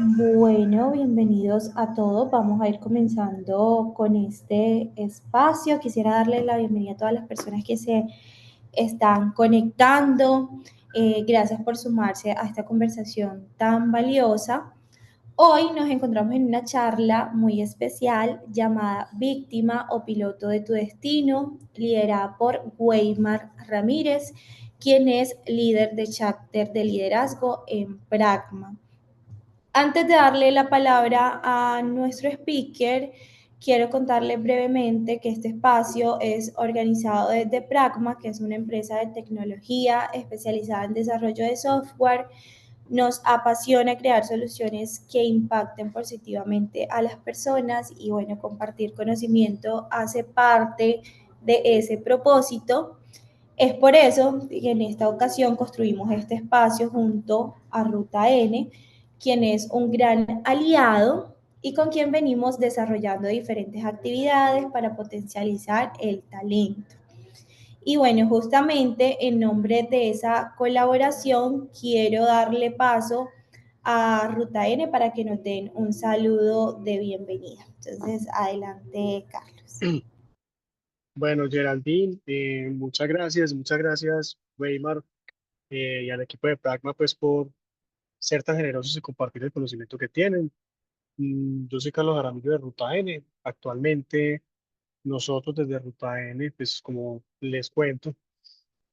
Bueno, bienvenidos a todos. Vamos a ir comenzando con este espacio. Quisiera darle la bienvenida a todas las personas que se están conectando. Gracias por sumarse a esta conversación tan valiosa. Hoy nos encontramos en una charla muy especial llamada Víctima o Piloto de tu Destino, liderada por Weimar Ramírez, quien es líder de chapter de liderazgo en Pragma. Antes de darle la palabra a nuestro speaker, quiero contarle brevemente que este espacio es organizado desde Pragma, que es una empresa de tecnología especializada en desarrollo de software. Nos apasiona crear soluciones que impacten positivamente a las personas y bueno, compartir conocimiento hace parte de ese propósito. Es por eso que en esta ocasión construimos este espacio junto a Ruta N, quien es un gran aliado y con quien venimos desarrollando diferentes actividades para potencializar el talento. Y bueno, justamente en nombre de esa colaboración quiero darle paso a Ruta N para que nos den un saludo de bienvenida. Entonces, adelante, Carlos. Bueno, Geraldine, muchas gracias, Weimar, y al equipo de Pragma, pues, por ser tan generosos y compartir el conocimiento que tienen. Yo soy Carlos Jaramillo de Ruta N. Actualmente, nosotros desde Ruta N, pues, como les cuento,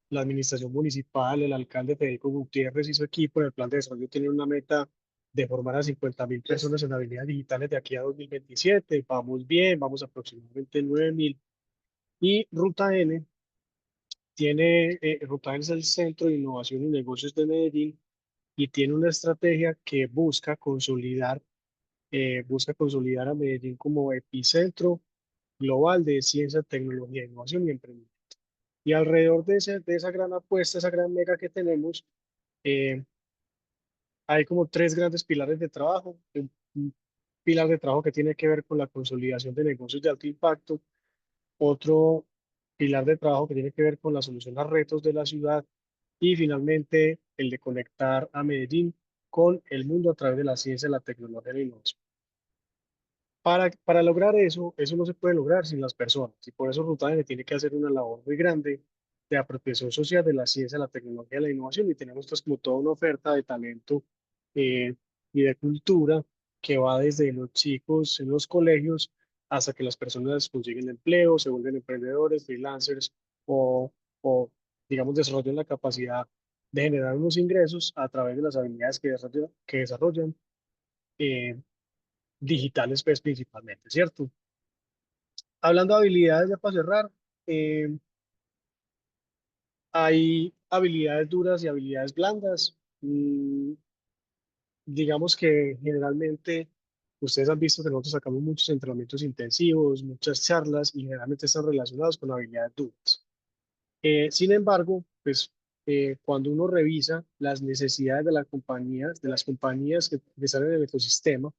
la administración municipal, el alcalde Federico Gutiérrez y su equipo en el plan de desarrollo tienen una meta de formar a 50.000 personas en habilidades digitales de aquí a 2027. Vamos bien, vamos aproximadamente 9.000. Y Ruta N es el Centro de Innovación y Negocios de Medellín y tiene una estrategia que busca consolidar a Medellín como epicentro global de ciencia, tecnología, innovación y emprendimiento. Y alrededor de esa gran apuesta, esa gran mega que tenemos, eh, hay como tres grandes pilares de trabajo. Un pilar de trabajo que tiene que ver con la consolidación de negocios de alto impacto, otro pilar de trabajo que tiene que ver con la solución a retos de la ciudad y finalmente el de conectar a Medellín con el mundo a través de la ciencia, la tecnología y la innovación. Para lograr eso no se puede lograr sin las personas y por eso Ruta N tiene que hacer una labor muy grande de apropiación social de la ciencia, la tecnología y la innovación y tenemos pues como toda una oferta de talento eh, y de cultura que va desde los chicos en los colegios hasta que las personas consiguen empleo, se vuelven emprendedores, freelancers o, o digamos desarrollan la capacidad de generar unos ingresos a través de las habilidades que desarrollan eh, digitales pues principalmente, ¿cierto? Hablando de habilidades, ya para cerrar, eh, hay habilidades duras y habilidades blandas. Digamos que generalmente ustedes han visto que nosotros sacamos muchos entrenamientos intensivos, muchas charlas y generalmente están relacionados con habilidades duras. Sin embargo, pues cuando uno revisa las necesidades de las compañías que están en el ecosistema,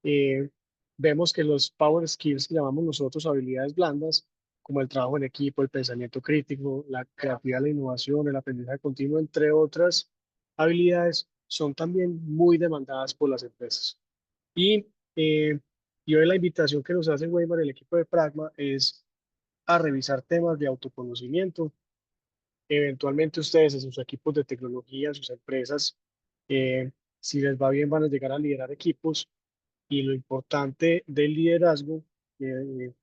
eh, vemos que los power skills que llamamos nosotros habilidades blandas, como el trabajo en equipo, el pensamiento crítico, la creatividad, la innovación, el aprendizaje continuo, entre otras habilidades, son también muy demandadas por las empresas. Y, eh, y hoy la invitación que nos hace Weimar, el equipo de Pragma, es a revisar temas de autoconocimiento. Eventualmente ustedes en sus equipos de tecnología, en sus empresas, si les va bien, van a llegar a liderar equipos y lo importante del liderazgo eh,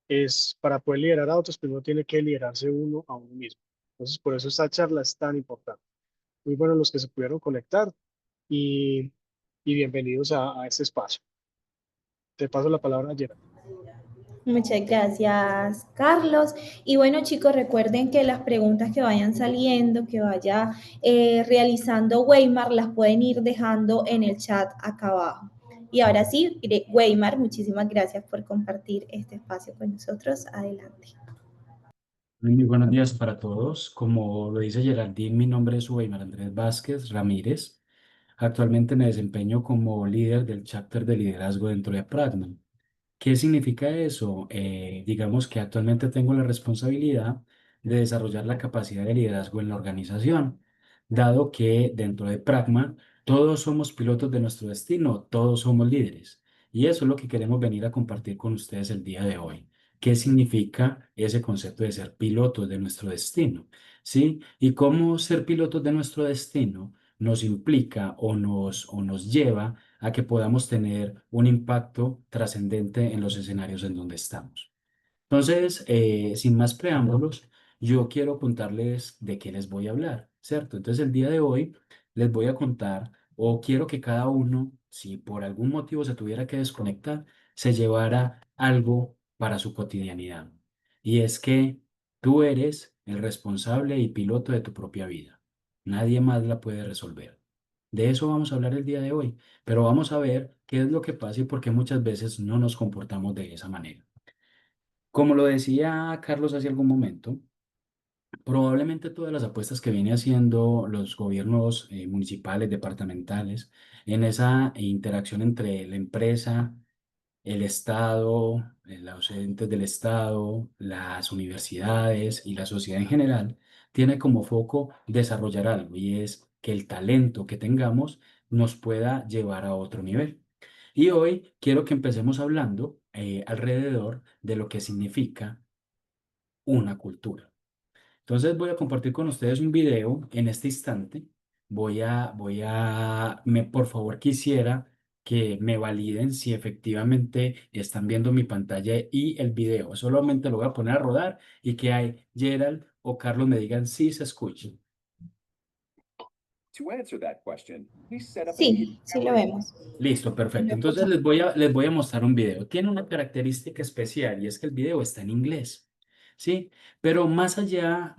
es para poder liderar a otros, pero uno tiene que liderarse uno a uno mismo. Entonces, por eso esta charla es tan importante. Muy buenos los que se pudieron conectar y, y bienvenidos a este espacio. Te paso la palabra a Gerard. Muchas gracias, Carlos. Y bueno, chicos, recuerden que las preguntas que vayan saliendo, que vaya realizando Weimar, las pueden ir dejando en el chat acá abajo. Y ahora sí, Weimar, muchísimas gracias por compartir este espacio con nosotros. Adelante. Muy buenos días para todos. Como lo dice Geraldine, mi nombre es Weimar Andrés Vázquez Ramírez. Actualmente me desempeño como líder del chapter de liderazgo dentro de Pragma. ¿Qué significa eso? Digamos que actualmente tengo la responsabilidad de desarrollar la capacidad de liderazgo en la organización, dado que dentro de Pragma Todos somos pilotos de nuestro destino, todos somos líderes. Y eso es lo que queremos venir a compartir con ustedes el día de hoy. ¿Qué significa ese concepto de ser pilotos de nuestro destino? ¿Sí? Y cómo ser pilotos de nuestro destino nos implica o nos lleva a que podamos tener un impacto trascendente en los escenarios en donde estamos. Entonces, sin más preámbulos, yo quiero contarles de qué les voy a hablar, ¿cierto? Entonces, el día de hoy les voy a contar, o quiero que cada uno, si por algún motivo se tuviera que desconectar, se llevara algo para su cotidianidad. Y es que tú eres el responsable y piloto de tu propia vida. Nadie más la puede resolver. De eso vamos a hablar el día de hoy, pero vamos a ver qué es lo que pasa y por qué muchas veces no nos comportamos de esa manera. Como lo decía Carlos hace algún momento, probablemente todas las apuestas que viene haciendo los gobiernos municipales, departamentales, en esa interacción entre la empresa, el Estado, los entes del Estado, las universidades y la sociedad en general, tiene como foco desarrollar algo y es que el talento que tengamos nos pueda llevar a otro nivel. Y hoy quiero que empecemos hablando alrededor de lo que significa una cultura. Entonces voy a compartir con ustedes un video en este instante. Por favor, quisiera que me validen si efectivamente están viendo mi pantalla y el video. Solamente lo voy a poner a rodar y que hay Gerald o Carlos me digan si se escucha. To answer that question, please set up a Sí, sí lo vemos. Listo, Lo perfecto. Entonces escuchamos. les voy a mostrar un video. Tiene una característica especial y es que el video está en inglés, ¿sí? Pero más allá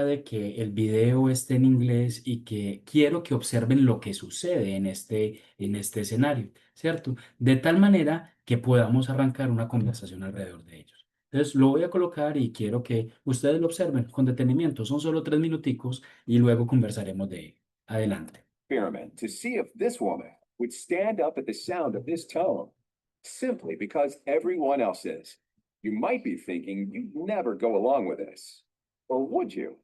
de que el video esté en inglés y que quiero que observen lo que sucede en este escenario, ¿cierto? De tal manera que podamos arrancar una conversación alrededor de ellos. Entonces lo voy a colocar y quiero que ustedes lo observen con detenimiento. Son solo 3 minuticos y luego conversaremos de ello. Adelante. Experiment to see if this woman would stand up at the sound of this tone, simply because everyone else is. You might be thinking you'd never go along with this. Or would you?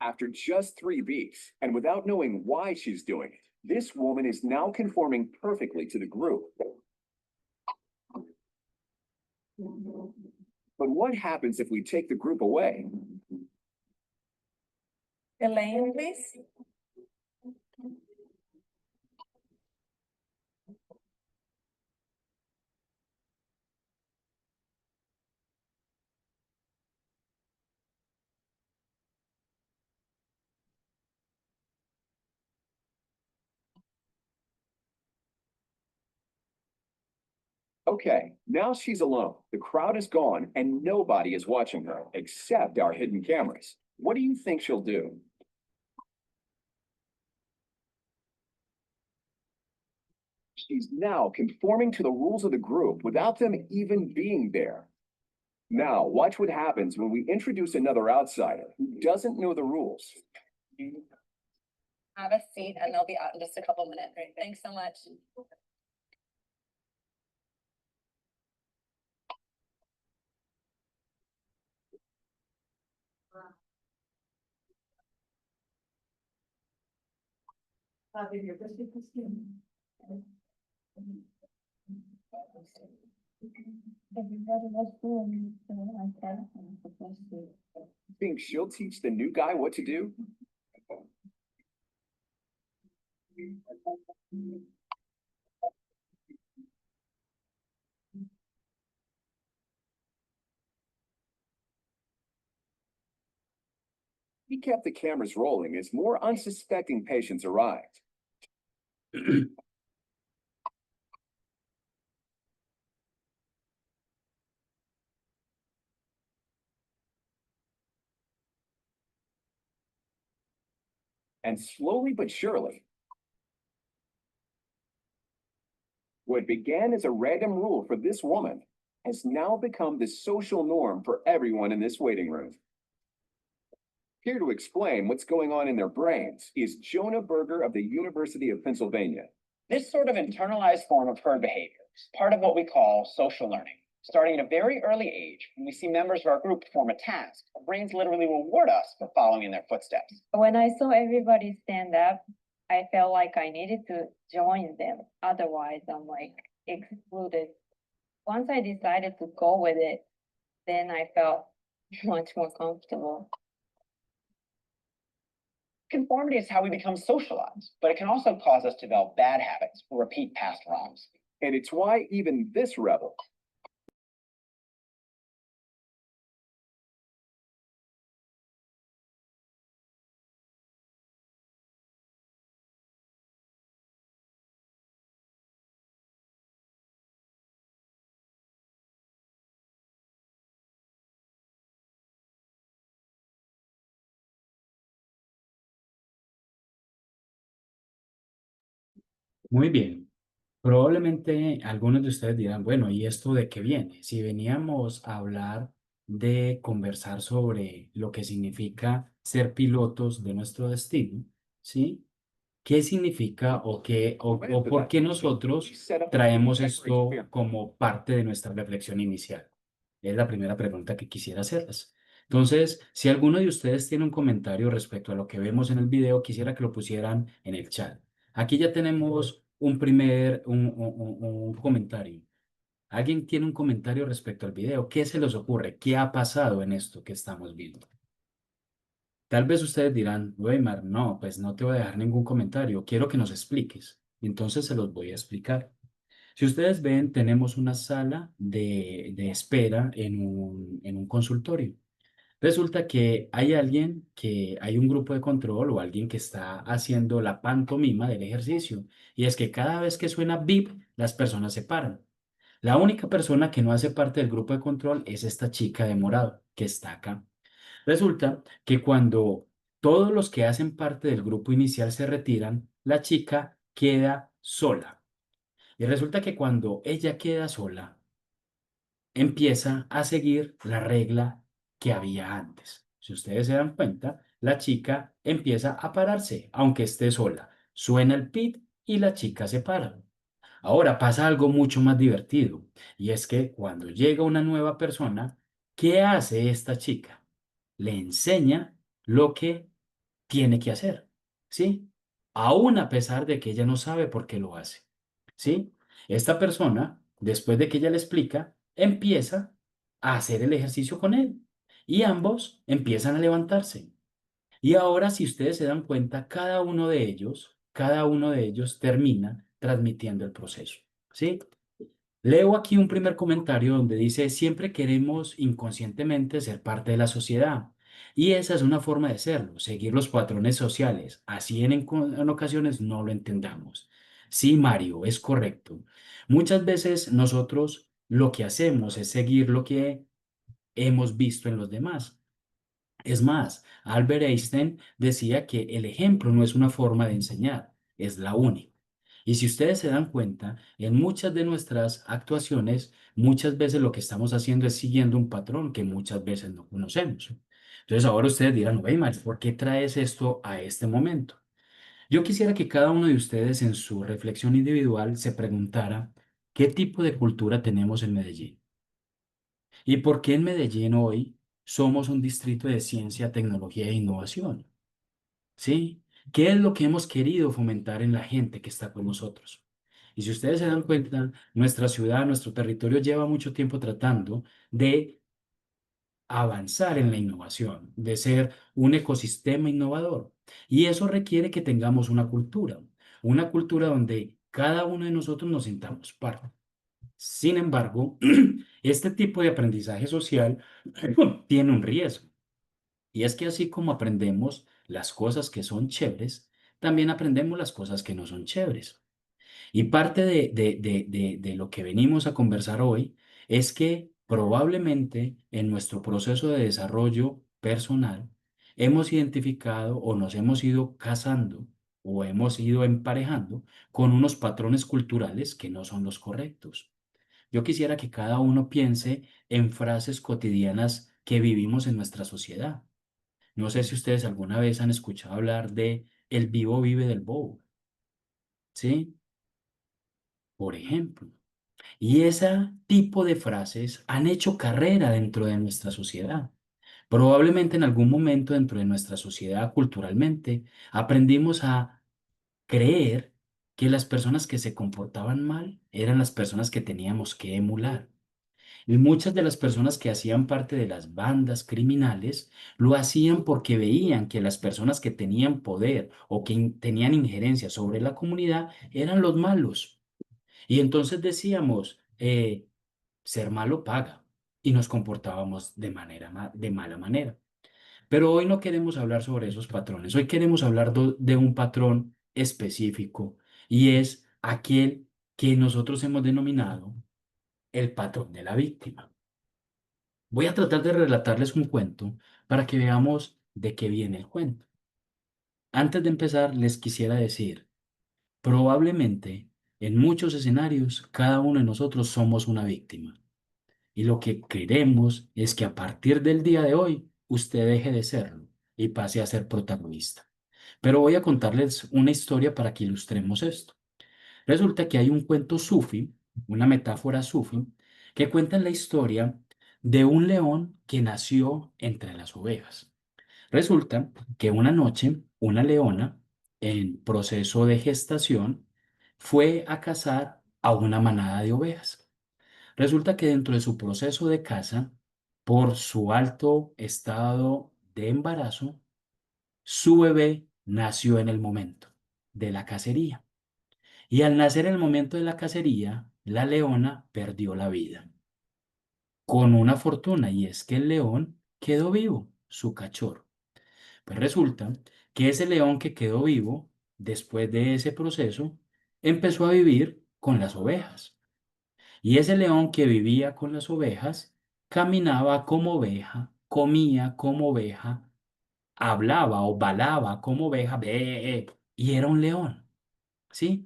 After just 3 beats, and without knowing why she's doing it, this woman is now conforming perfectly to the group. But what happens if we take the group away? Elaine, please. Okay, now she's alone. The crowd is gone and nobody is watching her except our hidden cameras. What do you think she'll do? She's now conforming to the rules of the group without them even being there. Now, watch what happens when we introduce another outsider who doesn't know the rules. Have a seat and they'll be out in just a couple minutes. Great, thanks so much. Think she'll teach the new guy what to do? He kept the cameras rolling as more unsuspecting patients arrived. And slowly but surely, what began as a random rule for this woman has now become the social norm for everyone in this waiting room. Here to explain what's going on in their brains is Jonah Berger of the University of Pennsylvania. This sort of internalized form of herd behavior is part of what we call social learning. Starting at a very early age, when we see members of our group perform a task, our brains literally reward us for following in their footsteps. When I saw everybody stand up, I felt like I needed to join them. Otherwise, I'm like excluded. Once I decided to go with it, then I felt much more comfortable. Conformity is how we become socialized, but it can also cause us to develop bad habits or repeat past wrongs. And it's why even this rebel Muy bien. Probablemente algunos de ustedes dirán, bueno, ¿y esto de qué viene? Si veníamos a hablar de conversar sobre lo que significa ser pilotos de nuestro destino, ¿sí? ¿Qué significa o por qué nosotros traemos esto como parte de nuestra reflexión inicial? Es la primera pregunta que quisiera hacerles. Entonces, si alguno de ustedes tiene un comentario respecto a lo que vemos en el video, quisiera que lo pusieran en el chat. Aquí ya tenemos un comentario. ¿Alguien tiene un comentario respecto al video? ¿Qué se les ocurre? ¿Qué ha pasado en esto que estamos viendo? Tal vez ustedes dirán, Weimar, no, pues no te voy a dejar ningún comentario, quiero que nos expliques. Entonces se los voy a explicar. Si ustedes ven, tenemos una sala de espera en un consultorio. Resulta que hay un grupo de control o alguien que está haciendo la pantomima del ejercicio. Y es que cada vez que suena bip, las personas se paran. La única persona que no hace parte del grupo de control es esta chica de morado que está acá. Resulta que cuando todos los que hacen parte del grupo inicial se retiran, la chica queda sola. Y resulta que cuando ella queda sola, empieza a seguir la regla que había antes. Si ustedes se dan cuenta, la chica empieza a pararse, aunque esté sola. Suena el pit y la chica se para. Ahora pasa algo mucho más divertido, y es que cuando llega una nueva persona, ¿qué hace esta chica? Le enseña lo que tiene que hacer, ¿sí? Aún a pesar de que ella no sabe por qué lo hace, ¿sí? Esta persona, después de que ella le explica, empieza a hacer el ejercicio con él y ambos empiezan a levantarse. Y ahora, si ustedes se dan cuenta, cada uno de ellos termina transmitiendo el proceso, ¿sí? Leo aquí un primer comentario donde dice, siempre queremos inconscientemente ser parte de la sociedad. Y esa es una forma de serlo, seguir los patrones sociales. Así en ocasiones no lo entendamos. Sí, Mario, es correcto. Muchas veces nosotros lo que hacemos es seguir lo que hemos visto en los demás. Es más, Albert Einstein decía que el ejemplo no es una forma de enseñar, es la única. Y si ustedes se dan cuenta, en muchas de nuestras actuaciones, muchas veces lo que estamos haciendo es siguiendo un patrón que muchas veces no conocemos. Entonces ahora ustedes dirán, Weimar, ¿por qué traes esto a este momento? Yo quisiera que cada uno de ustedes en su reflexión individual se preguntara, ¿qué tipo de cultura tenemos en Medellín? ¿Y por qué en Medellín hoy somos un distrito de ciencia, tecnología e innovación? ¿Sí? ¿Qué es lo que hemos querido fomentar en la gente que está con nosotros? Y si ustedes se dan cuenta, nuestra ciudad, nuestro territorio lleva mucho tiempo tratando de avanzar en la innovación, de ser un ecosistema innovador. Y eso requiere que tengamos una cultura donde cada uno de nosotros nos sintamos parte. Sin embargo, este tipo de aprendizaje social tiene un riesgo. Y es que así como aprendemos las cosas que son chéveres, también aprendemos las cosas que no son chéveres. Y parte de lo que venimos a conversar hoy es que probablemente en nuestro proceso de desarrollo personal hemos identificado o nos hemos ido casando o hemos ido emparejando con unos patrones culturales que no son los correctos. Yo quisiera que cada uno piense en frases cotidianas que vivimos en nuestra sociedad. No sé si ustedes alguna vez han escuchado hablar de el vivo vive del bobo, ¿sí? Por ejemplo. Y ese tipo de frases han hecho carrera dentro de nuestra sociedad. Probablemente en algún momento dentro de nuestra sociedad culturalmente aprendimos a creer que las personas que se comportaban mal eran las personas que teníamos que emular. Y muchas de las personas que hacían parte de las bandas criminales lo hacían porque veían que las personas que tenían poder o que tenían injerencia sobre la comunidad eran los malos. Y entonces decíamos, ser malo paga. Y nos comportábamos de mala manera. Pero hoy no queremos hablar sobre esos patrones. Hoy queremos hablar de un patrón específico y es aquel que nosotros hemos denominado el patrón de la víctima. Voy a tratar de relatarles un cuento para que veamos de qué viene el cuento. Antes de empezar, les quisiera decir, probablemente en muchos escenarios cada uno de nosotros somos una víctima. Y lo que queremos es que a partir del día de hoy usted deje de serlo y pase a ser protagonista. Pero voy a contarles una historia para que ilustremos esto. Resulta que hay un cuento sufi, una metáfora sufi, que cuenta la historia de un león que nació entre las ovejas. Resulta que una noche una leona, en proceso de gestación, fue a cazar a una manada de ovejas. Resulta que dentro de su proceso de caza, por su alto estado de embarazo, su bebé nació en el momento de la cacería. Y al nacer en el momento de la cacería, la leona perdió la vida. Con una fortuna, y es que el león quedó vivo, su cachorro. Pues resulta que ese león que quedó vivo, después de ese proceso, empezó a vivir con las ovejas. Y ese león que vivía con las ovejas, caminaba como oveja, comía como oveja, hablaba o balaba como oveja, y era un león, ¿sí?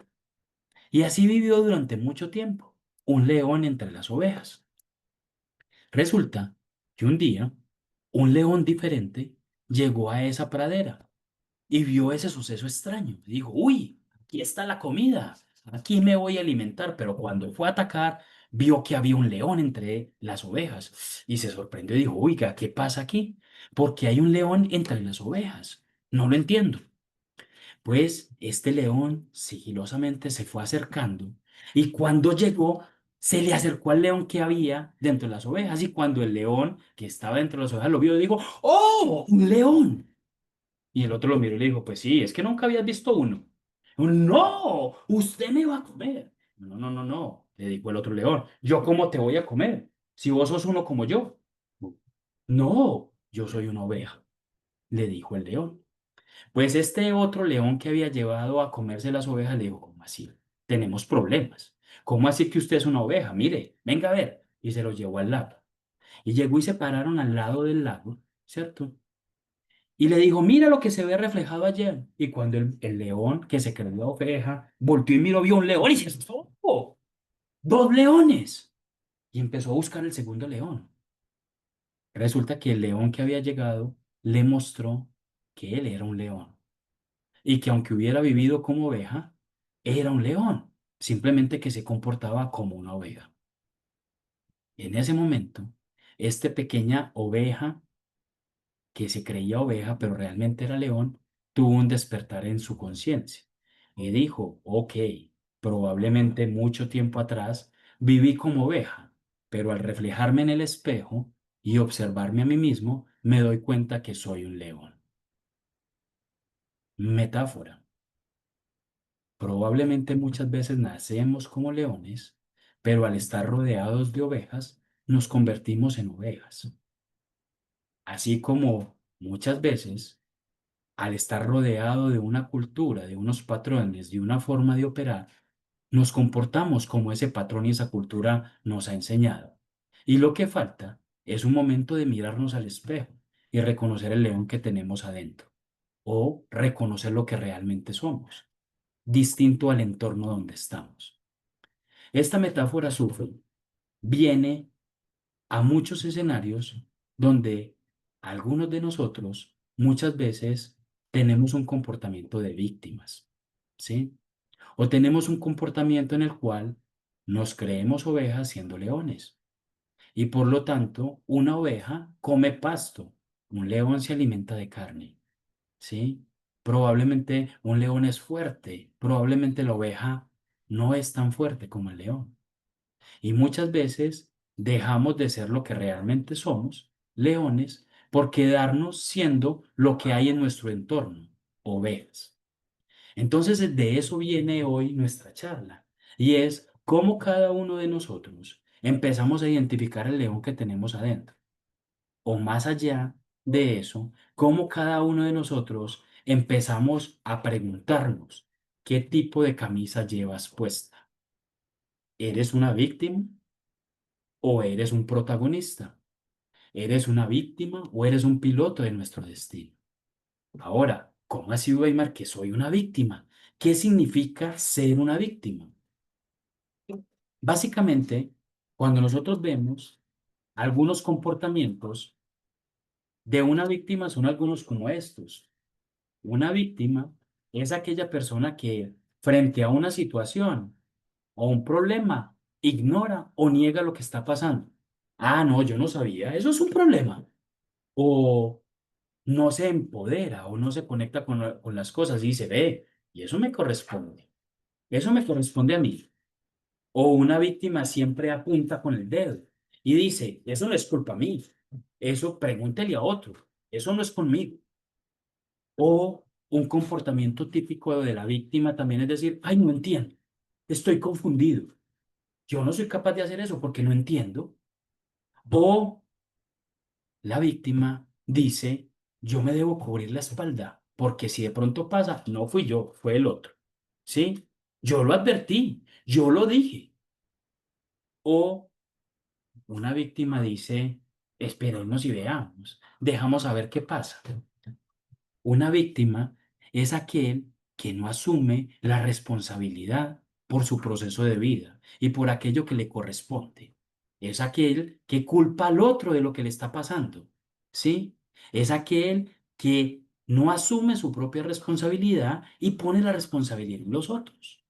Y así vivió durante mucho tiempo, un león entre las ovejas. Resulta que un día, un león diferente llegó a esa pradera y vio ese suceso extraño. Dijo, uy, aquí está la comida, aquí me voy a alimentar. Pero cuando fue a atacar, vio que había un león entre las ovejas y se sorprendió y dijo, oiga, ¿qué pasa aquí? Porque hay un león entre las ovejas. No lo entiendo. Pues este león sigilosamente se fue acercando y cuando llegó, se le acercó al león que había dentro de las ovejas y cuando el león que estaba dentro de las ovejas lo vio, dijo, ¡oh, un león! Y el otro lo miró y le dijo, pues sí, es que nunca habías visto uno. No, usted me va a comer. No, no, no, no, le dijo el otro león, ¿yo cómo te voy a comer? Si vos sos uno como yo. No, yo soy una oveja, le dijo el león. Pues este otro león que había llevado a comerse las ovejas le dijo, ¿cómo así? Tenemos problemas. ¿Cómo así que usted es una oveja? Mire, venga a ver. Y se lo llevó al lago. Y llegó y se pararon al lado del lago, ¿cierto? Y le dijo, mira lo que se ve reflejado ayer. Y cuando el león, que se creyó oveja, volteó y miró, vio un león y se asustó. ¡Oh! ¡Dos leones! Y empezó a buscar el segundo león. Resulta que el león que había llegado le mostró que él era un león. Y que aunque hubiera vivido como oveja, era un león, simplemente que se comportaba como una oveja. En ese momento, esta pequeña oveja, que se creía oveja, pero realmente era león, tuvo un despertar en su conciencia y dijo, ok, probablemente mucho tiempo atrás viví como oveja, pero al reflejarme en el espejo y observarme a mí mismo, me doy cuenta que soy un león. Metáfora. Probablemente muchas veces nacemos como leones, pero al estar rodeados de ovejas, nos convertimos en ovejas. Así como muchas veces, al estar rodeado de una cultura, de unos patrones, de una forma de operar, nos comportamos como ese patrón y esa cultura nos ha enseñado. Y lo que falta es un momento de mirarnos al espejo y reconocer el león que tenemos adentro, o reconocer lo que realmente somos, distinto al entorno donde estamos. Esta metáfora sufre viene a muchos escenarios donde algunos de nosotros muchas veces tenemos un comportamiento de víctimas, ¿sí? O tenemos un comportamiento en el cual nos creemos ovejas siendo leones. Y por lo tanto, una oveja come pasto, un león se alimenta de carne, ¿sí? Probablemente un león es fuerte, probablemente la oveja no es tan fuerte como el león. Y muchas veces dejamos de ser lo que realmente somos, leones, por quedarnos siendo lo que hay en nuestro entorno, ovejas. Entonces, de eso viene hoy nuestra charla, y es cómo cada uno de nosotros empezamos a identificar el león que tenemos adentro, o más allá de eso, cómo cada uno de nosotros empezamos a preguntarnos qué tipo de camisa llevas puesta. ¿Eres una víctima o eres un protagonista? ¿Eres una víctima o eres un piloto de nuestro destino? Ahora, ¿cómo así, Weimar, que soy una víctima? ¿Qué significa ser una víctima? Básicamente, cuando nosotros vemos algunos comportamientos de una víctima, son algunos como estos. Una víctima es aquella persona que frente a una situación o un problema ignora o niega lo que está pasando. Ah, no, yo no sabía, eso es un problema. O no se empodera o no se conecta con las cosas y dice, ve, y eso me corresponde a mí. O una víctima siempre apunta con el dedo y dice, eso no es culpa mía, eso pregúntele a otro, eso no es conmigo. O un comportamiento típico de la víctima también es decir, ay, no entiendo, estoy confundido, yo no soy capaz de hacer eso porque no entiendo. O la víctima dice, yo me debo cubrir la espalda porque si de pronto pasa, no fui yo, fue el otro. ¿Sí? Yo lo advertí, yo lo dije. O una víctima dice, esperemos y veamos, dejamos a ver qué pasa. Una víctima es aquel que no asume la responsabilidad por su proceso de vida y por aquello que le corresponde. Es aquel que culpa al otro de lo que le está pasando, ¿sí? Es aquel que no asume su propia responsabilidad y pone la responsabilidad en los otros.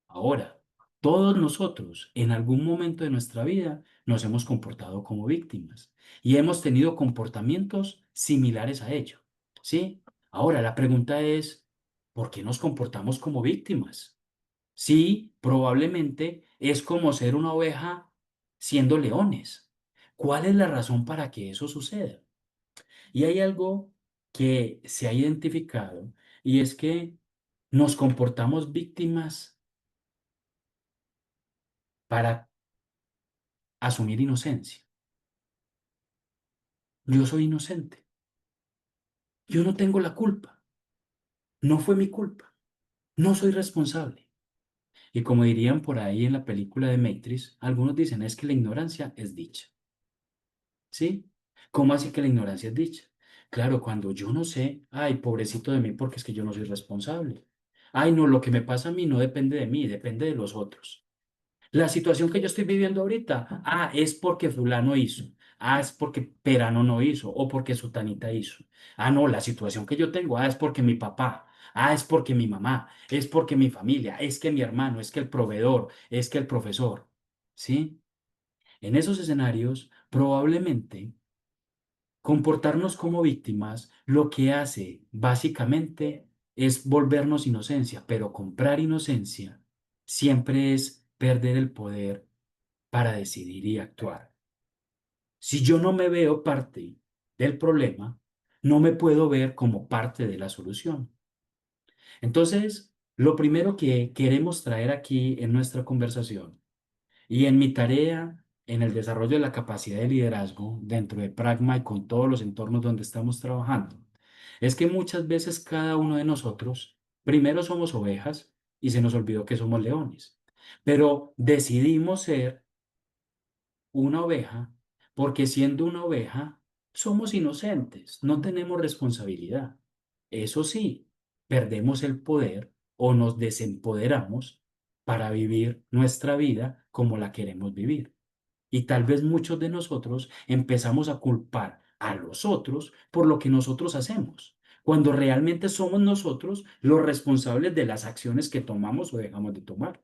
Ahora, todos nosotros en algún momento de nuestra vida nos hemos comportado como víctimas y hemos tenido comportamientos similares a ello, ¿sí? Ahora, la pregunta es, ¿por qué nos comportamos como víctimas? Sí, probablemente es como ser una oveja siendo leones. ¿Cuál es la razón para que eso suceda? Y hay algo que se ha identificado y es que nos comportamos víctimas para asumir inocencia. Yo soy inocente. Yo no tengo la culpa. No fue mi culpa. No soy responsable. Y como dirían por ahí en la película de Matrix, algunos dicen es que la ignorancia es dicha. ¿Sí? ¿Cómo así que la ignorancia es dicha? Claro, cuando yo no sé, ay, pobrecito de mí porque es que yo no soy responsable. Ay, no, lo que me pasa a mí no depende de mí, depende de los otros. La situación que yo estoy viviendo ahorita, es porque fulano hizo, es porque Perano no hizo, o porque Sutanita hizo. No, la situación que yo tengo, es porque mi papá, es porque mi mamá, es porque mi familia, es que mi hermano, es que el proveedor, es que el profesor. ¿Sí? En esos escenarios, probablemente comportarnos como víctimas lo que hace básicamente es volvernos inocencia, pero comprar inocencia siempre es perder el poder para decidir y actuar. Si yo no me veo parte del problema, no me puedo ver como parte de la solución. Entonces, lo primero que queremos traer aquí en nuestra conversación y en mi tarea en el desarrollo de la capacidad de liderazgo dentro de Pragma y con todos los entornos donde estamos trabajando, es que muchas veces cada uno de nosotros, primero somos ovejas y se nos olvidó que somos leones, pero decidimos ser una oveja porque siendo una oveja somos inocentes, no tenemos responsabilidad. Eso sí, perdemos el poder o nos desempoderamos para vivir nuestra vida como la queremos vivir. Y tal vez muchos de nosotros empezamos a culpar a los otros por lo que nosotros hacemos, cuando realmente somos nosotros los responsables de las acciones que tomamos o dejamos de tomar.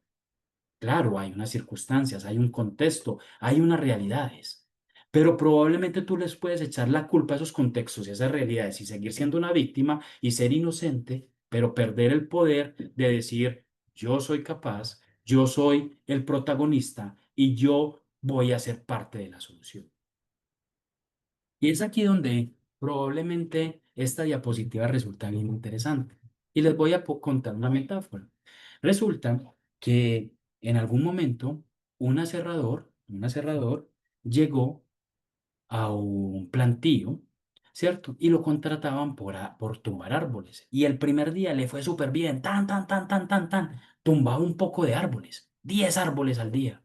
Claro, hay unas circunstancias, hay un contexto, hay unas realidades, pero probablemente tú les puedes echar la culpa a esos contextos y a esas realidades y seguir siendo una víctima y ser inocente, pero perder el poder de decir, yo soy capaz, yo soy el protagonista y yo voy a ser parte de la solución. Y es aquí donde probablemente esta diapositiva resulta bien interesante. Y les voy a contar una metáfora. Resulta que en algún momento un aserrador llegó a un plantío, ¿cierto? Y lo contrataban por tumbar árboles. Y el primer día le fue súper bien, tan. Tumbaba un poco de árboles, 10 árboles al día.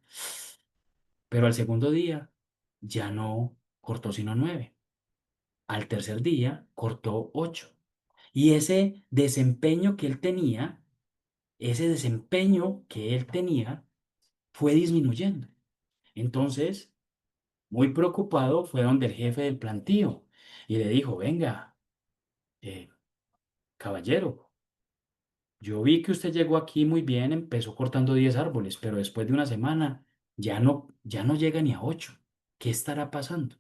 Pero al segundo día ya no cortó sino 9. Al tercer día cortó 8. Y ese desempeño que él tenía fue disminuyendo. Entonces, muy preocupado, fue donde el jefe del plantío y le dijo, venga, eh, caballero, yo vi que usted llegó aquí muy bien, empezó cortando 10 árboles, pero después de una semana ya no llega ni a 8. ¿Qué estará pasando?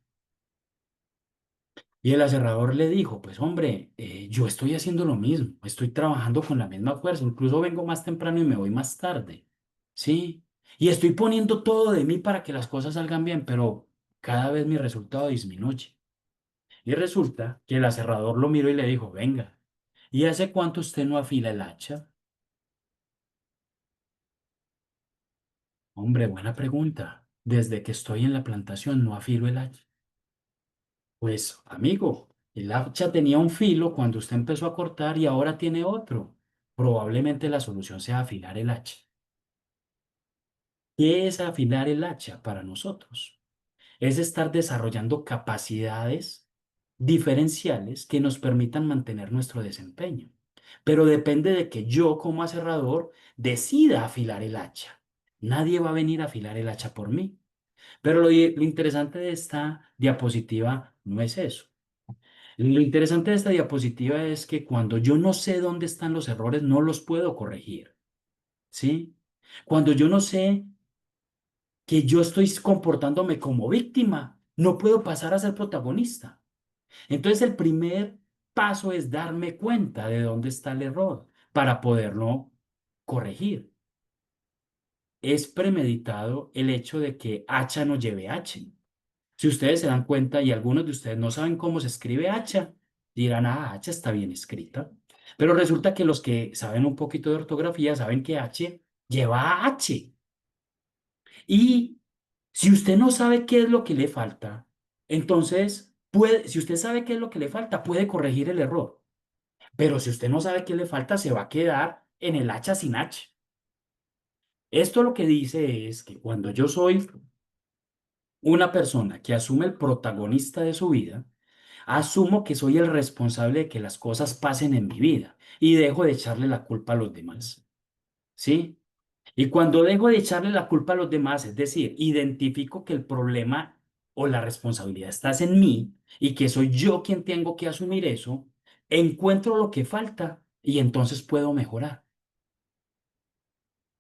Y el aserrador le dijo, pues hombre, yo estoy haciendo lo mismo, estoy trabajando con la misma fuerza, incluso vengo más temprano y me voy más tarde, ¿sí? Y estoy poniendo todo de mí para que las cosas salgan bien, pero cada vez mi resultado disminuye. Y resulta que el aserrador lo miró y le dijo, venga, ¿y hace cuánto usted no afila el hacha? Hombre, buena pregunta. Desde que estoy en la plantación no afilo el hacha. Pues, amigo, el hacha tenía un filo cuando usted empezó a cortar y ahora tiene otro. Probablemente la solución sea afilar el hacha. ¿Qué es afilar el hacha para nosotros? Es estar desarrollando capacidades diferenciales que nos permitan mantener nuestro desempeño. Pero depende de que yo, como aserrador, decida afilar el hacha. Nadie va a venir a afilar el hacha por mí. Pero lo interesante de esta diapositiva no es eso. Lo interesante de esta diapositiva es que cuando yo no sé dónde están los errores, no los puedo corregir, ¿sí? Cuando yo no sé que yo estoy comportándome como víctima, no puedo pasar a ser protagonista. Entonces, el primer paso es darme cuenta de dónde está el error para poderlo corregir. Es premeditado el hecho de que hacha no lleve H. Si ustedes se dan cuenta y algunos de ustedes no saben cómo se escribe hacha, dirán, ah, hacha está bien escrita. Pero resulta que los que saben un poquito de ortografía saben que H lleva H. Y si usted no sabe qué es lo que le falta, entonces si usted sabe qué es lo que le falta, puede corregir el error. Pero si usted no sabe qué le falta, se va a quedar en el hacha sin H. Esto lo que dice es que cuando yo soy una persona que asume el protagonista de su vida, asumo que soy el responsable de que las cosas pasen en mi vida y dejo de echarle la culpa a los demás. ¿Sí? Y cuando dejo de echarle la culpa a los demás, es decir, identifico que el problema o la responsabilidad está en mí y que soy yo quien tengo que asumir eso, encuentro lo que falta y entonces puedo mejorar.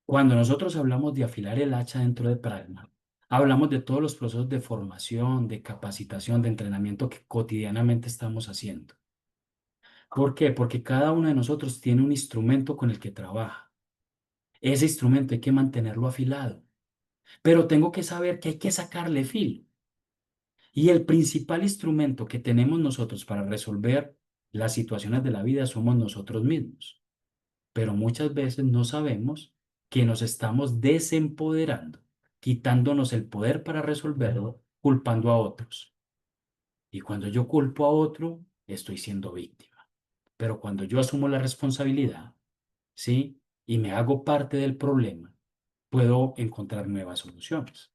Cuando nosotros hablamos de afilar el hacha dentro de Pragma, hablamos de todos los procesos de formación, de capacitación, de entrenamiento que cotidianamente estamos haciendo. ¿Por qué? Porque cada uno de nosotros tiene un instrumento con el que trabaja. Ese instrumento hay que mantenerlo afilado, pero tengo que saber que hay que sacarle filo. Y el principal instrumento que tenemos nosotros para resolver las situaciones de la vida somos nosotros mismos. Pero muchas veces no sabemos que nos estamos desempoderando, quitándonos el poder para resolverlo, culpando a otros. Y cuando yo culpo a otro, estoy siendo víctima. Pero cuando yo asumo la responsabilidad, ¿sí? Y me hago parte del problema, puedo encontrar nuevas soluciones.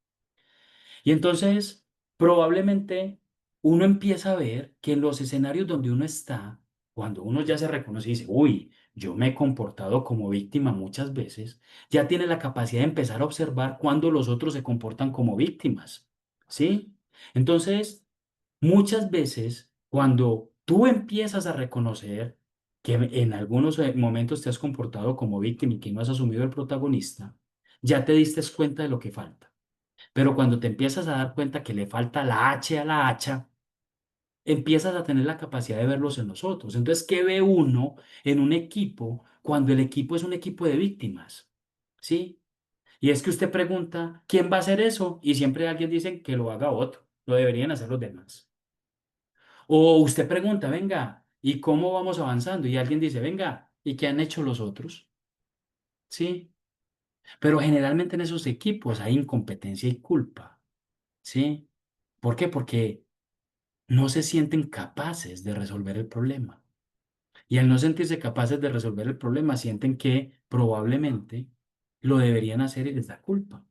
Y entonces, probablemente uno empieza a ver que en los escenarios donde uno está, cuando uno ya se reconoce y dice, uy, yo me he comportado como víctima muchas veces, ya tiene la capacidad de empezar a observar cuando los otros se comportan como víctimas, ¿sí? Entonces, muchas veces, cuando tú empiezas a reconocer que en algunos momentos te has comportado como víctima y que no has asumido el protagonista, ya te diste cuenta de lo que falta. Pero cuando te empiezas a dar cuenta que le falta la H a la hacha, empiezas a tener la capacidad de verlos en los otros. Entonces, ¿qué ve uno en un equipo cuando el equipo es un equipo de víctimas? ¿Sí? Y es que usted pregunta, ¿quién va a hacer eso? Y siempre alguien dice que lo haga otro, lo deberían hacer los demás. O usted pregunta, venga, ¿y cómo vamos avanzando? Y alguien dice, venga, ¿y qué han hecho los otros? ¿Sí? Pero generalmente en esos equipos hay incompetencia y culpa. ¿Sí? ¿Por qué? Porque no se sienten capaces de resolver el problema. Y al no sentirse capaces de resolver el problema, sienten que probablemente lo deberían hacer y les da culpa.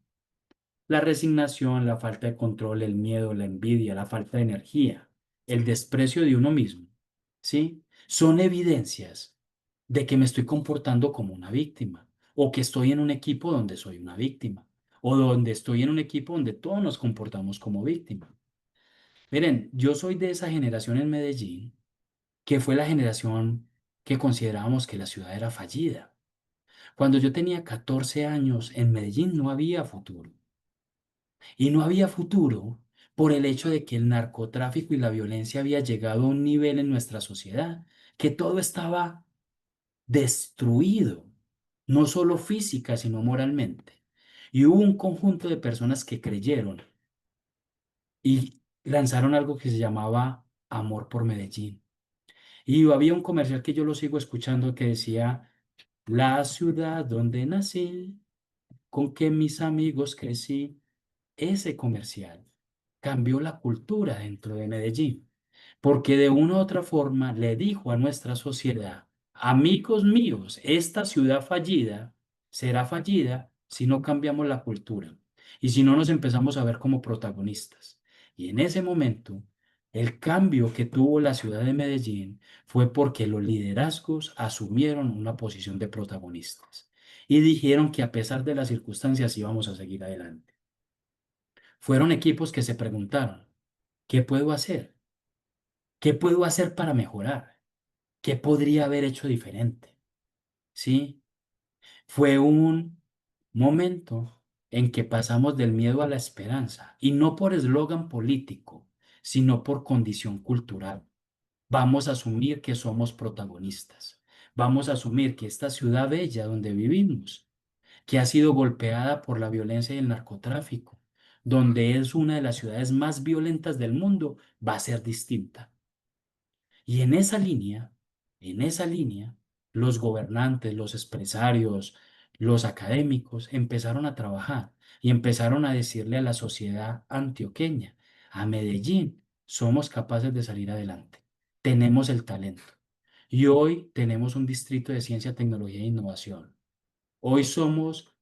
La resignación, la falta de control, el miedo, la envidia, la falta de energía, el desprecio de uno mismo, ¿sí? Son evidencias de que me estoy comportando como una víctima o que estoy en un equipo donde soy una víctima o donde estoy en un equipo donde todos nos comportamos como víctimas. Miren, yo soy de esa generación en Medellín que fue la generación que considerábamos que la ciudad era fallida. Cuando yo tenía 14 años, en Medellín no había futuro. Y no había futuro por el hecho de que el narcotráfico y la violencia había llegado a un nivel en nuestra sociedad, que todo estaba destruido, no solo física, sino moralmente. Y hubo un conjunto de personas que creyeron y lanzaron algo que se llamaba Amor por Medellín. Y había un comercial que yo lo sigo escuchando que decía, la ciudad donde nací, con que mis amigos crecí. Ese comercial cambió la cultura dentro de Medellín, porque de una u otra forma le dijo a nuestra sociedad, amigos míos, esta ciudad fallida será fallida si no cambiamos la cultura y si no nos empezamos a ver como protagonistas. Y en ese momento, el cambio que tuvo la ciudad de Medellín fue porque los liderazgos asumieron una posición de protagonistas y dijeron que a pesar de las circunstancias íbamos a seguir adelante. Fueron equipos que se preguntaron, ¿qué puedo hacer? ¿Qué puedo hacer para mejorar? ¿Qué podría haber hecho diferente? ¿Sí? Fue un momento en que pasamos del miedo a la esperanza, y no por eslogan político, sino por condición cultural. Vamos a asumir que somos protagonistas. Vamos a asumir que esta ciudad bella donde vivimos, que ha sido golpeada por la violencia y el narcotráfico, donde es una de las ciudades más violentas del mundo, va a ser distinta. Y en esa línea, los gobernantes, los empresarios, los académicos empezaron a trabajar y empezaron a decirle a la sociedad antioqueña, a Medellín, somos capaces de salir adelante, tenemos el talento. Y hoy tenemos un distrito de ciencia, tecnología e innovación. Hoy somos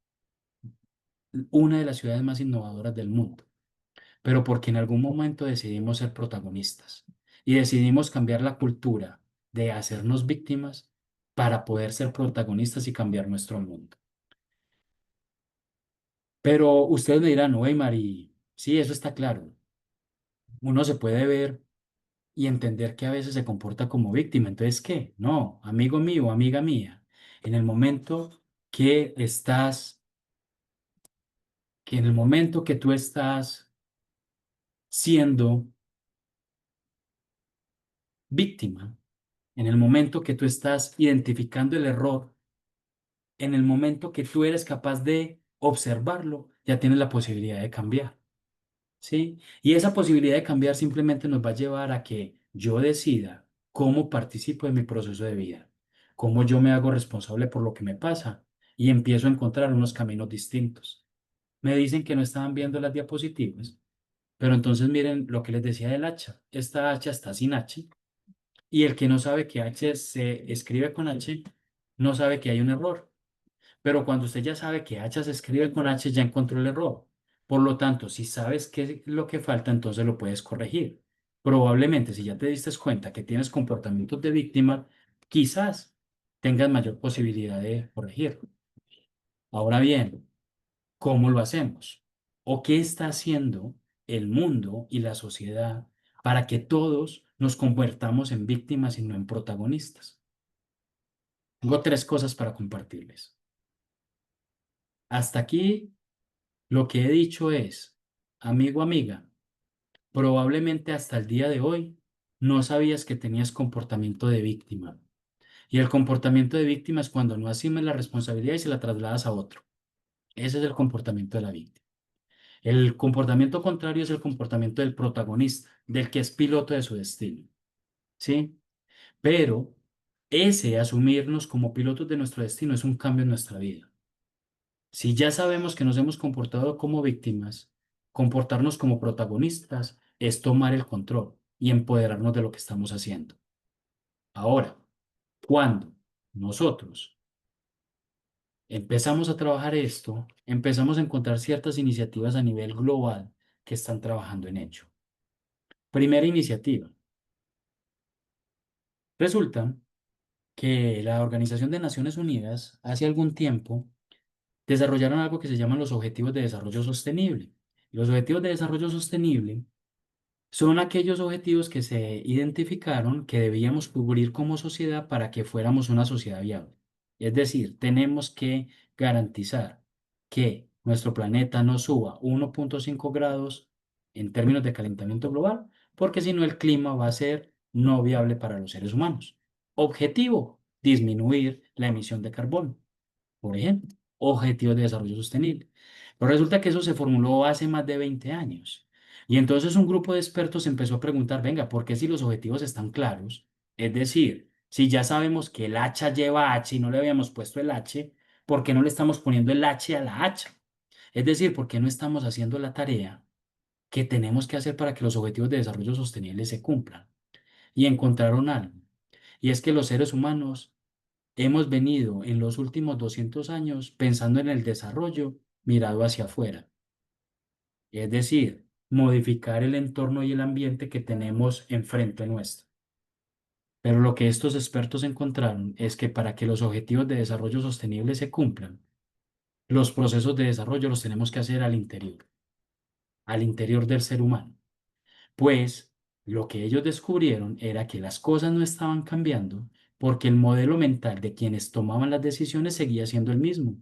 una de las ciudades más innovadoras del mundo, pero porque en algún momento decidimos ser protagonistas y decidimos cambiar la cultura de hacernos víctimas para poder ser protagonistas y cambiar nuestro mundo. Pero ustedes me dirán, no, Mari, sí, eso está claro. Uno se puede ver y entender que a veces se comporta como víctima. Entonces, ¿qué? No, amigo mío, amiga mía, en el momento que estás, que en el momento que tú estás siendo víctima, en el momento que tú estás identificando el error, en el momento que tú eres capaz de observarlo, ya tienes la posibilidad de cambiar, ¿sí? Y esa posibilidad de cambiar simplemente nos va a llevar a que yo decida cómo participo en mi proceso de vida, cómo yo me hago responsable por lo que me pasa y empiezo a encontrar unos caminos distintos. Me dicen que no estaban viendo las diapositivas, pero entonces miren lo que les decía del hacha. Esta hacha está sin H. Y el que no sabe que H se escribe con H, no sabe que hay un error. Pero cuando usted ya sabe que H se escribe con H, ya encontró el error. Por lo tanto, si sabes qué es lo que falta, entonces lo puedes corregir. Probablemente, si ya te diste cuenta que tienes comportamientos de víctima, quizás tengas mayor posibilidad de corregirlo. Ahora bien, ¿cómo lo hacemos? ¿O qué está haciendo el mundo y la sociedad para que todos nos convertamos en víctimas y no en protagonistas? Tengo tres cosas para compartirles. hasta aquí lo que he dicho es, amigo, amiga, probablemente hasta el día de hoy no sabías que tenías comportamiento de víctima. Y el comportamiento de víctima es cuando no asumes la responsabilidad y se la trasladas a otro. Ese es el comportamiento de la víctima. El comportamiento contrario es el comportamiento del protagonista, del que es piloto de su destino. ¿Sí? Pero ese asumirnos como pilotos de nuestro destino es un cambio en nuestra vida. Si ya sabemos que nos hemos comportado como víctimas, comportarnos como protagonistas es tomar el control y empoderarnos de lo que estamos haciendo. Ahora, cuando nosotros empezamos a trabajar esto, empezamos a encontrar ciertas iniciativas a nivel global que están trabajando en ello. Primera iniciativa. Resulta que la Organización de Naciones Unidas hace algún tiempo desarrollaron algo que se llaman los Objetivos de Desarrollo Sostenible. Los Objetivos de Desarrollo Sostenible son aquellos objetivos que se identificaron que debíamos cubrir como sociedad para que fuéramos una sociedad viable. Es decir, tenemos que garantizar que nuestro planeta no suba 1,5 grados en términos de calentamiento global, porque si no el clima va a ser no viable para los seres humanos. Objetivo, disminuir la emisión de carbono, por ejemplo, Objetivos de Desarrollo Sostenible. Pero resulta que eso se formuló hace más de 20 años. Y entonces un grupo de expertos empezó a preguntar, venga, ¿por qué si los objetivos están claros? Es decir, si ya sabemos que el hacha lleva H y no le habíamos puesto el H, ¿por qué no le estamos poniendo el H a la hacha? Es decir, ¿por qué no estamos haciendo la tarea que tenemos que hacer para que los objetivos de desarrollo sostenible se cumplan? Y encontraron algo. Y es que los seres humanos hemos venido en los últimos 200 años pensando en el desarrollo mirado hacia afuera, es decir, modificar el entorno y el ambiente que tenemos enfrente nuestro. Pero lo que estos expertos encontraron es que para que los objetivos de desarrollo sostenible se cumplan, los procesos de desarrollo los tenemos que hacer al interior del ser humano. Pues lo que ellos descubrieron era que las cosas no estaban cambiando porque el modelo mental de quienes tomaban las decisiones seguía siendo el mismo.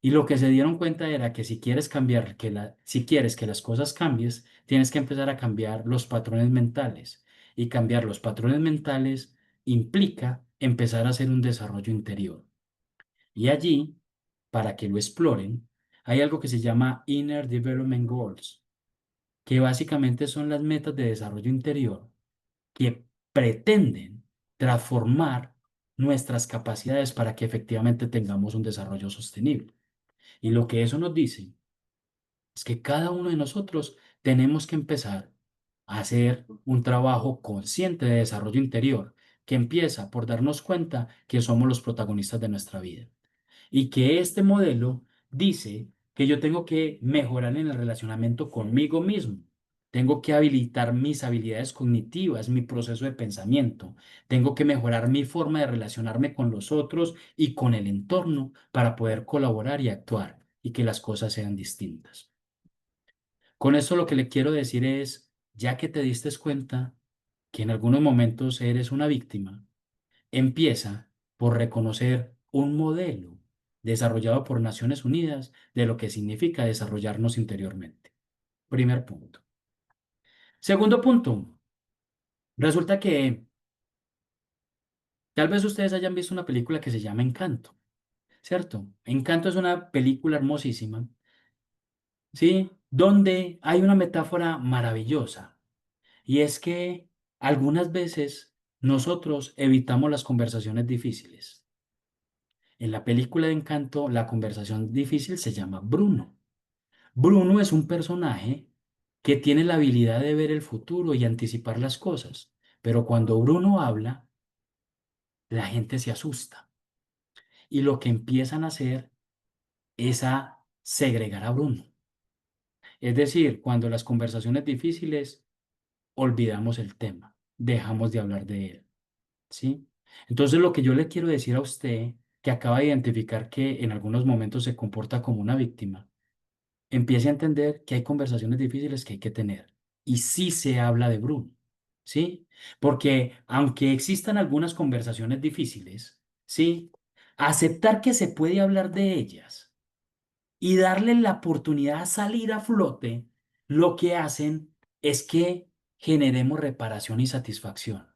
Y lo que se dieron cuenta era que si quieres cambiar, si quieres que las cosas cambies, tienes que empezar a cambiar los patrones mentales. Y cambiar los patrones mentales implica empezar a hacer un desarrollo interior. Y allí, para que lo exploren, hay algo que se llama Inner Development Goals, que básicamente son las metas de desarrollo interior que pretenden transformar nuestras capacidades para que efectivamente tengamos un desarrollo sostenible. Y lo que eso nos dice es que cada uno de nosotros tenemos que empezar a hacer un trabajo consciente de desarrollo interior, que empieza por darnos cuenta que somos los protagonistas de nuestra vida y que este modelo dice que yo tengo que mejorar en el relacionamiento conmigo mismo. Tengo que habilitar mis habilidades cognitivas, mi proceso de pensamiento. Tengo que mejorar mi forma de relacionarme con los otros y con el entorno para poder colaborar y actuar y que las cosas sean distintas. Con esto lo que le quiero decir es, ya que te diste cuenta que en algunos momentos eres una víctima, empieza por reconocer un modelo desarrollado por Naciones Unidas de lo que significa desarrollarnos interiormente. Primer punto. Segundo punto, resulta que tal vez ustedes hayan visto una película que se llama Encanto, ¿cierto? Encanto es una película hermosísima, ¿sí? Donde hay una metáfora maravillosa y es que algunas veces nosotros evitamos las conversaciones difíciles. En la película de Encanto, la conversación difícil se llama Bruno. Bruno es un personaje que tiene la habilidad de ver el futuro y anticipar las cosas, pero cuando Bruno habla, la gente se asusta y lo que empiezan a hacer es a segregar a Bruno. Es decir, cuando las conversaciones difíciles olvidamos el tema, dejamos de hablar de él, ¿sí? Entonces lo que yo le quiero decir a usted, que acaba de identificar que en algunos momentos se comporta como una víctima, empiece a entender que hay conversaciones difíciles que hay que tener. Y sí se habla de Bruno, ¿sí? Porque aunque existan algunas conversaciones difíciles, ¿sí? Aceptar que se puede hablar de ellas y darle la oportunidad a salir a flote, lo que hacen es que generemos reparación y satisfacción.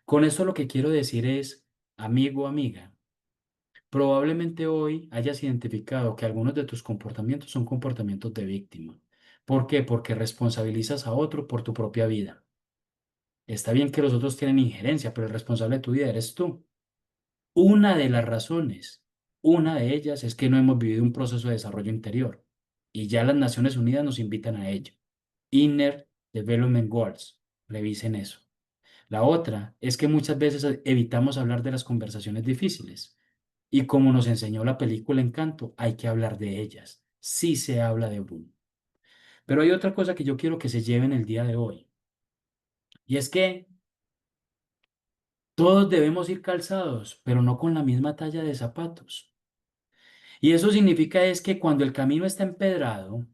Con esto lo que quiero decir es, amigo, amiga, probablemente hoy hayas identificado que algunos de tus comportamientos son comportamientos de víctima. ¿Por qué? Porque responsabilizas a otro por tu propia vida. Está bien que los otros tienen injerencia, pero el responsable de tu vida eres tú. Una de las razones, una de ellas es que no hemos vivido un proceso de desarrollo interior y ya las Naciones Unidas nos invitan a ello. Inner Development Goals, revisen eso. La otra es que muchas veces evitamos hablar de las conversaciones difíciles y como nos enseñó la película Encanto, hay que hablar de ellas. Sí se habla de Bruno. Pero hay otra cosa que yo quiero que se lleven el día de hoy y es que todos debemos ir calzados, pero no con la misma talla de zapatos. Y eso significa es que cuando el camino está empedrado,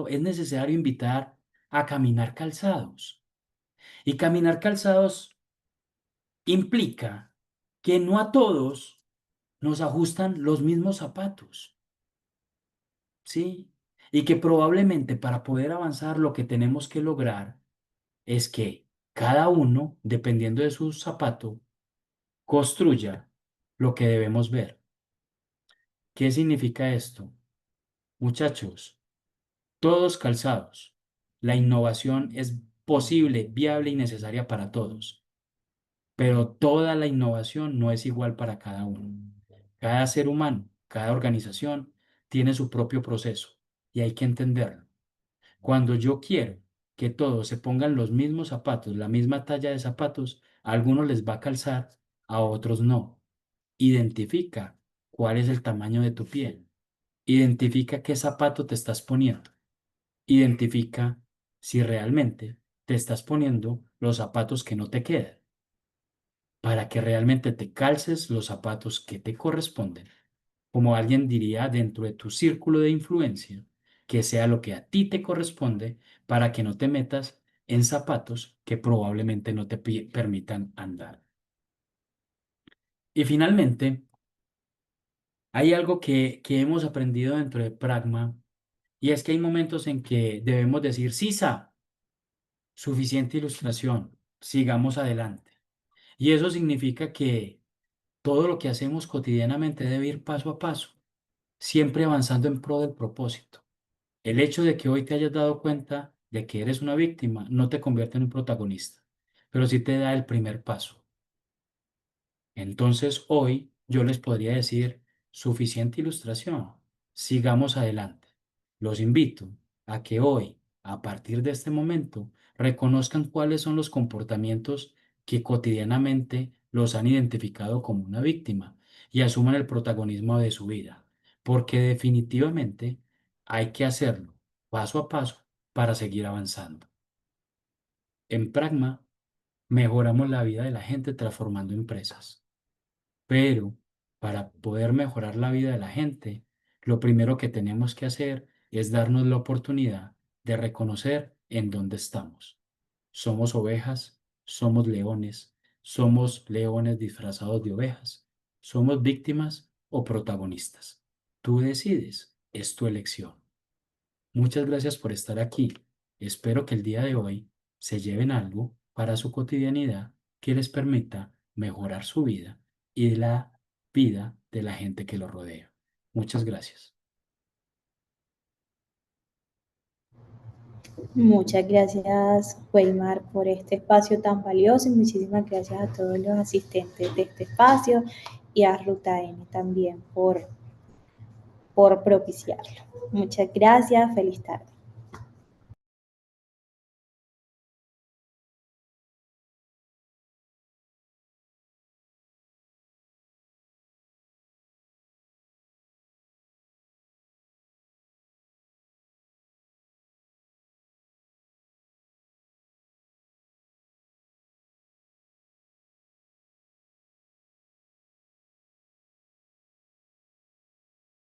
es necesario invitar a caminar calzados. Y caminar calzados implica que no a todos nos ajustan los mismos zapatos, ¿sí? Y que probablemente para poder avanzar lo que tenemos que lograr es que cada uno, dependiendo de su zapato, construya lo que debemos ver. ¿Qué significa esto? Muchachos, todos calzados. La innovación es posible, viable y necesaria para todos, pero toda la innovación no es igual para cada uno. Cada ser humano, cada organización tiene su propio proceso y hay que entenderlo. Cuando yo quiero que todos se pongan los mismos zapatos, la misma talla de zapatos, a algunos les va a calzar, a otros no. Identifica cuál es el tamaño de tu piel. Identifica qué zapato te estás poniendo. Identifica si realmente te estás poniendo los zapatos que no te quedan, para que realmente te calces los zapatos que te corresponden. Como alguien diría dentro de tu círculo de influencia, que sea lo que a ti te corresponde para que no te metas en zapatos que probablemente no te permitan andar. Y finalmente, hay algo que hemos aprendido dentro de Pragma y es que hay momentos en que debemos decir, Sisa, suficiente ilustración, sigamos adelante. Y eso significa que todo lo que hacemos cotidianamente debe ir paso a paso, siempre avanzando en pro del propósito. El hecho de que hoy te hayas dado cuenta de que eres una víctima no te convierte en un protagonista, pero sí te da el primer paso. Entonces hoy yo les podría decir, suficiente ilustración, sigamos adelante. Los invito a que hoy, a partir de este momento, reconozcan cuáles son los comportamientos que cotidianamente los han identificado como una víctima y asuman el protagonismo de su vida, porque definitivamente hay que hacerlo paso a paso para seguir avanzando. En Pragma, mejoramos la vida de la gente transformando empresas. Pero para poder mejorar la vida de la gente, lo primero que tenemos que hacer es darnos la oportunidad de reconocer en dónde estamos. Somos ovejas, somos leones disfrazados de ovejas, somos víctimas o protagonistas. Tú decides, es tu elección. Muchas gracias por estar aquí. Espero que el día de hoy se lleven algo para su cotidianidad que les permita mejorar su vida y la vida de la gente que los rodea. Muchas gracias. Muchas gracias, Weimar, por este espacio tan valioso y muchísimas gracias a todos los asistentes de este espacio y a Ruta N también por propiciarlo. Muchas gracias, feliz tarde.